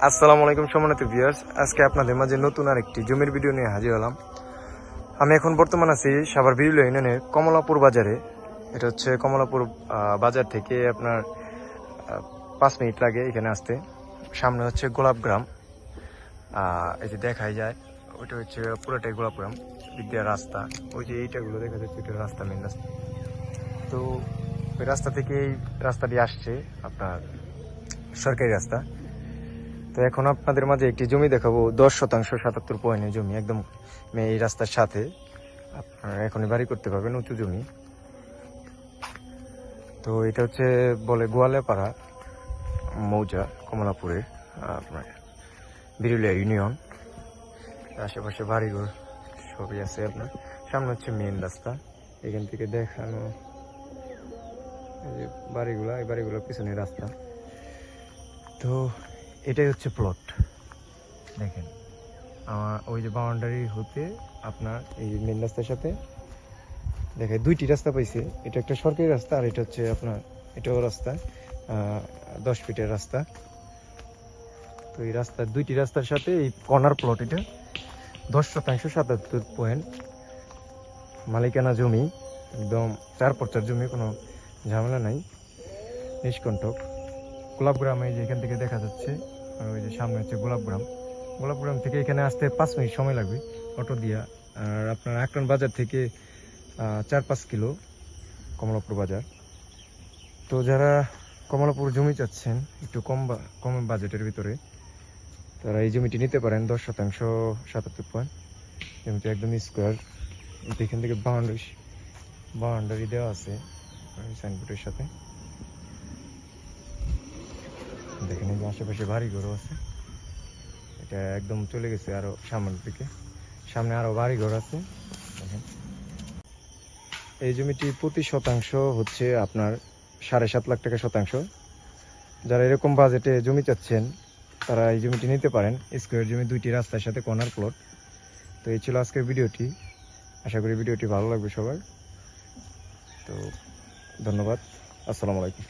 আসসালামু আলাইকুম সম্মানিত ভিউয়ার্স, আজকে আপনাদের মাঝে নতুন আরেকটি জমির ভিডিও নিয়ে হাজির হলাম। আমি এখন বর্তমান আছি সাভার বিরুলিয়া ইউনিয়নের কমলাপুর বাজারে। এটা হচ্ছে কমলাপুর বাজার থেকে আপনার 5 মিনিট লাগে এখানে আসতে। সামনে হচ্ছে গোলাপগ্রাম, এই যে দেখাই যায় ওইটা হচ্ছে পুরোটাই গোলাপগ্রাম। বিদ্যার রাস্তা, ওই যে এইটাগুলো দেখা যাচ্ছে, ওইটা রাস্তা, মেন রাস্তা। তো ওই রাস্তা থেকে এই রাস্তাটি আসছে আপনার সরকারি রাস্তা। তো এখন আপনাদের মাঝে একটি জমি দেখাবো, 10% 77 পয়েন্টের জমি, একদম এই রাস্তার সাথে। আপনারা এখনই বাড়ি করতে পারবেন, উঁচু জমি। তো এটা হচ্ছে বলে গোয়ালেপাড়া মৌজা, কমলাপুরের আপনার বিরুলিয়া ইউনিয়ন। আশেপাশে বাড়িঘর সবই আছে আপনার। সামনে হচ্ছে মেন রাস্তা, এখান থেকে দেখানো এই যে বাড়িগুলা, এই বাড়িগুলোর পিছনে রাস্তা। তো এটাই হচ্ছে প্লট, দেখেন ওই যে বাউন্ডারি হতে আপনার এই মেন রাস্তার সাথে দেখে দুইটি রাস্তা পাইছে। এটা একটা সরকারি রাস্তা, আর এটা হচ্ছে আপনার এটাও রাস্তা, 10 ফিটের রাস্তা। তো এই রাস্তার দুইটি রাস্তার সাথে এই কর্নার প্লট, এটা 10% 77 পয়েন্ট মালিকানা জমি, একদম 4x4 জমি, কোনো ঝামেলা নাই, নিষ্কণ্টক। গোলাপগ্রামে যে এখান থেকে দেখা যাচ্ছে, আর ওই যে সামনে হচ্ছে গোলাপগ্রাম। গোলাপগ্রাম থেকে এখানে আসতে 5 মিনিট সময় লাগবে অটো দিয়া। আর আপনার আকরান বাজার থেকে 4-5 কিলো কমলাপুর বাজার। তো যারা কমলাপুর জমি চাচ্ছেন একটু কম বাজেটের ভিতরে, তারা এই জমিটি নিতে পারেন। 10% 77 পয়েন্ট জমিটি একদম স্কোয়ার। এখান থেকে বাউন্ডারি দেওয়া আছে সাইনবোর্ডের সাথে। দেখেন এই যে আশেপাশে বাড়িঘরও আছে, এটা একদম চলে গেছে আরো সামনের দিকে, সামনে আরো বাড়িঘর আছে। দেখেন এই জমিটি প্রতি শতাংশ হচ্ছে আপনার 7.5 লাখ টাকা শতাংশ। যারা এরকম বাজেটে জমি চাচ্ছেন তারা এই জমিটি নিতে পারেন। স্কোয়ার জমি, দুইটি রাস্তার সাথে কর্নার প্লট। তো এই ছিল আজকের ভিডিওটি, আশা করি ভিডিওটি ভালো লাগবে সবার। তো ধন্যবাদ, আসসালামু আলাইকুম।